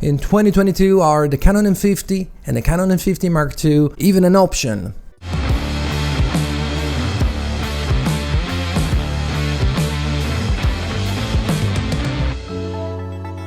in 2022 are the Canon M50 and the Canon M50 Mark II even an option?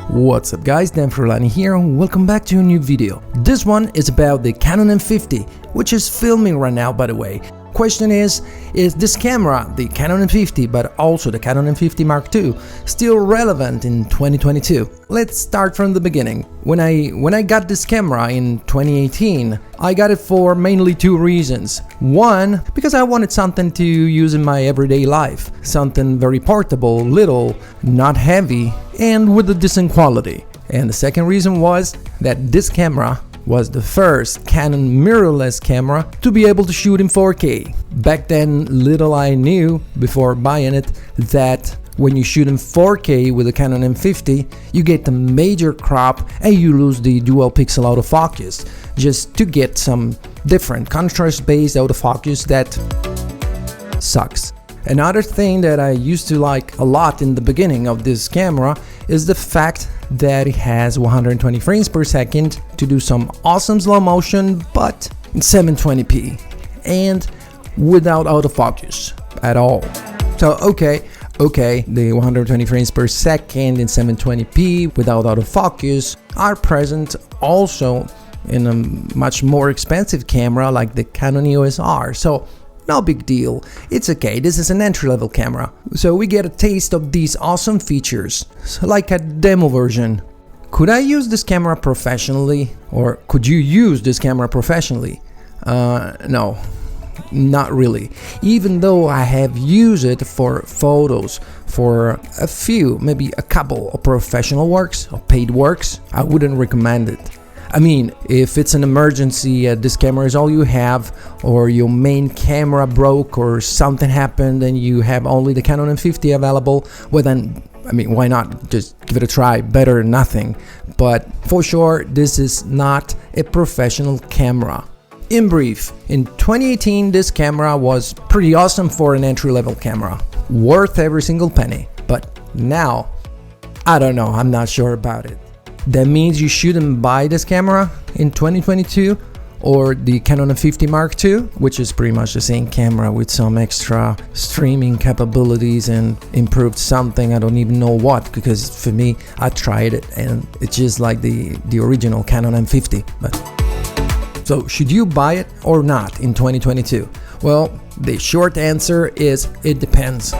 What's up guys, Dan Furlani here and welcome back to a new video. This one is about the Canon M50, which is filming right now by the way. Question is this camera, the Canon M50 but also the Canon M50 Mark II, still relevant in 2022? Let's start from the beginning. When I got this camera in 2018, I got it for mainly two reasons. One, because I wanted something to use in my everyday life, something very portable, little, not heavy, and with a decent quality. And the second reason was that this camera was the first Canon mirrorless camera to be able to shoot in 4K. Back then, little I knew before buying it that when you shoot in 4K with the Canon M50, you get the major crop and you lose the dual pixel autofocus, just to get some different contrast-based autofocus that sucks. Another thing that I used to like a lot in the beginning of this camera is the fact that it has 120 frames per second to do some awesome slow motion, but in 720p and without autofocus at all. So okay, the 120 frames per second in 720p without autofocus are present also in a much more expensive camera like the Canon EOS R. So no big deal, it's okay, this is an entry-level camera. So we get a taste of these awesome features, like a demo version. Could I use this camera professionally? Or could you use this camera professionally? No, not really. Even though I have used it for photos, for a few, maybe a couple of professional works, or paid works, I wouldn't recommend it. I mean, if it's an emergency, this camera is all you have, or your main camera broke or something happened and you have only the Canon M50 available, well then, I mean, why not just give it a try? Better than nothing. But for sure, this is not a professional camera. In brief, in 2018, this camera was pretty awesome for an entry-level camera, worth every single penny. But now, I don't know, I'm not sure about it. That means you shouldn't buy this camera in 2022, or the Canon M50 Mark II, which is pretty much the same camera with some extra streaming capabilities and improved something, I don't even know what, because for me, I tried it and it's just like the original Canon M50. But so should you buy it or not in 2022? Well, the short answer is it depends.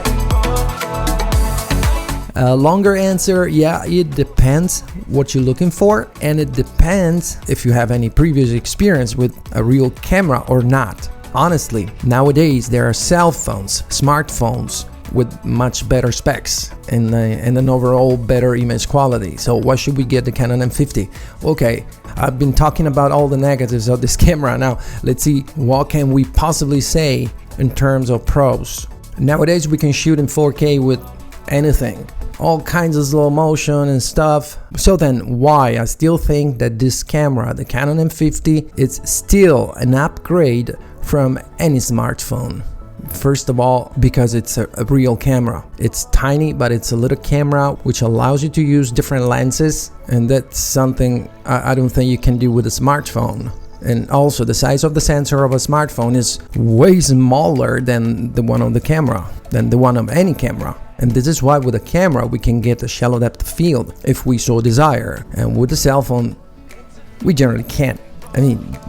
A longer answer, yeah, it depends what you're looking for, and it depends if you have any previous experience with a real camera or not. Honestly, nowadays there are cell phones, smartphones with much better specs and an overall better image quality. So why should we get the Canon M50? Okay, I've been talking about all the negatives of this camera. Now let's see what can we possibly say in terms of pros. Nowadays we can shoot in 4K with anything, all kinds of slow motion and stuff. So then why I still think that this camera, the Canon M50, is still an upgrade from any smartphone. First of all, because it's a real camera. It's tiny, but it's a little camera which allows you to use different lenses, and that's something I don't think you can do with a smartphone. And also the size of the sensor of a smartphone is way smaller than the one of the camera, than the one of any camera. And this is why with a camera we can get a shallow depth field if we so desire, and with the cell phone we generally can't. I mean,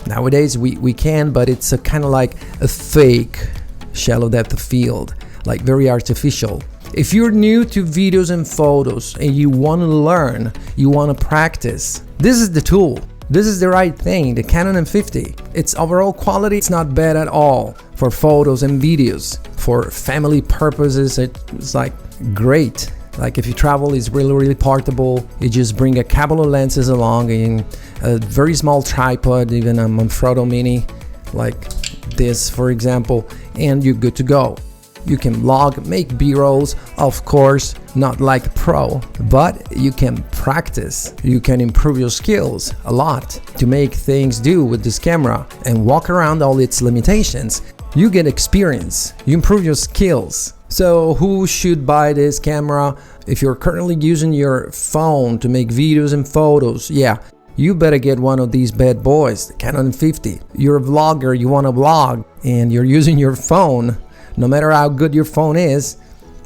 nowadays we can, but it's a kind of like a fake shallow depth field, like very artificial. If you're new to videos and photos and you want to learn, you want to practice, this is the tool. This is the right thing, the Canon M50. Its overall quality, it's not bad at all for photos and videos. For family purposes, it's like great. Like if you travel, it's really portable. You just bring a couple of lenses along and a very small tripod, even a Manfrotto Mini, like this for example, and you're good to go. You can vlog, make B-rolls, of course, not like pro, but you can practice. You can improve your skills a lot to make things do with this camera and walk around all its limitations. You get experience, you improve your skills. So who should buy this camera? If you're currently using your phone to make videos and photos, yeah, you better get one of these bad boys, the Canon M50. You're a vlogger, you want to vlog, and you're using your phone. No matter how good your phone is,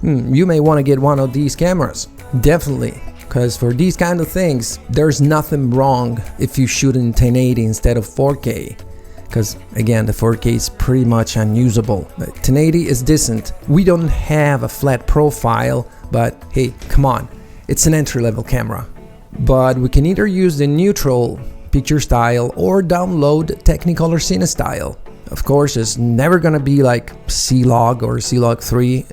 you may want to get one of these cameras. Definitely, because for these kind of things, there's nothing wrong if you shoot in 1080 instead of 4K. Because again, the 4K is pretty much unusable. 1080 is decent. We don't have a flat profile, but hey, come on, it's an entry-level camera. But we can either use the neutral picture style or download Technicolor Cine style. Of course, it's never gonna be like C-Log or C-Log 3,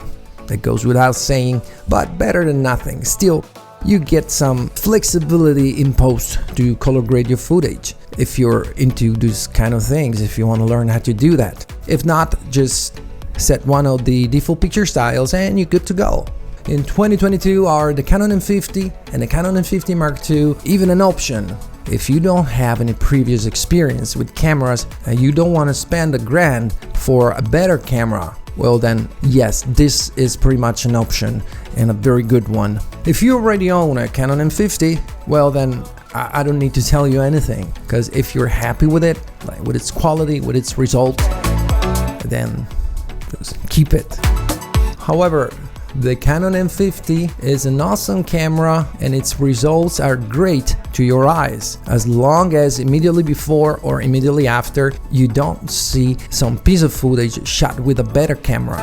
that goes without saying, but better than nothing. Still, you get some flexibility in post to color grade your footage if you're into these kind of things, if you want to learn how to do that. If not, just set one of the default picture styles and you're good to go. In 2022 are the Canon M50 and the Canon M50 Mark II even an option. If you don't have any previous experience with cameras and you don't want to spend $1,000 for a better camera, well then, yes, this is pretty much an option and a very good one. If you already own a Canon M50, well then, I don't need to tell you anything, because if you're happy with it, like with its quality, with its result, then just keep it. However, the Canon M50 is an awesome camera and its results are great to your eyes, as long as immediately before or immediately after you don't see some piece of footage shot with a better camera.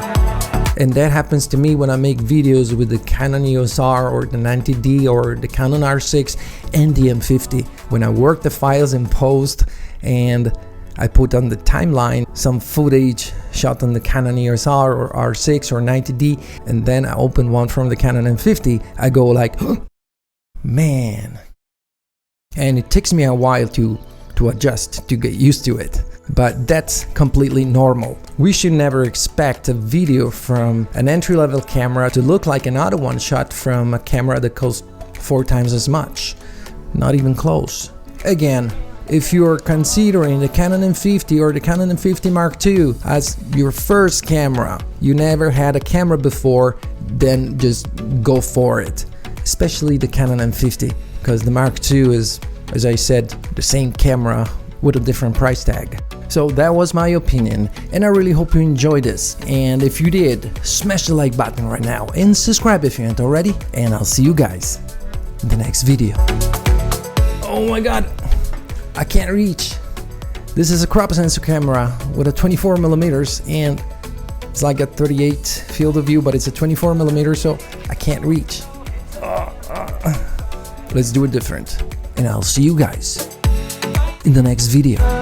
And that happens to me when I make videos with the Canon EOS R or the 90D or the Canon R6 and the M50. When I work the files in post and I put on the timeline some footage shot on the Canon EOS R or R6 or 90D, and then I open one from the Canon M50, I go like, oh, man. And it takes me a while to adjust, to get used to it. But that's completely normal. We should never expect a video from an entry-level camera to look like another one shot from a camera that costs 4 times as much. Not even close. Again, if you're considering the Canon M50 or the Canon M50 Mark II as your first camera, you never had a camera before, then just go for it. Especially the Canon M50, because the Mark II is, as I said, the same camera with a different price tag. So that was my opinion, and I really hope you enjoyed this. And if you did, smash the like button right now and subscribe if you haven't already, and I'll see you guys in the next video. Oh my god, I can't reach. This is a crop sensor camera with a 24mm, and it's like a 38 field of view, but it's a 24mm, so I can't reach. Let's do it different, and I'll see you guys in the next video.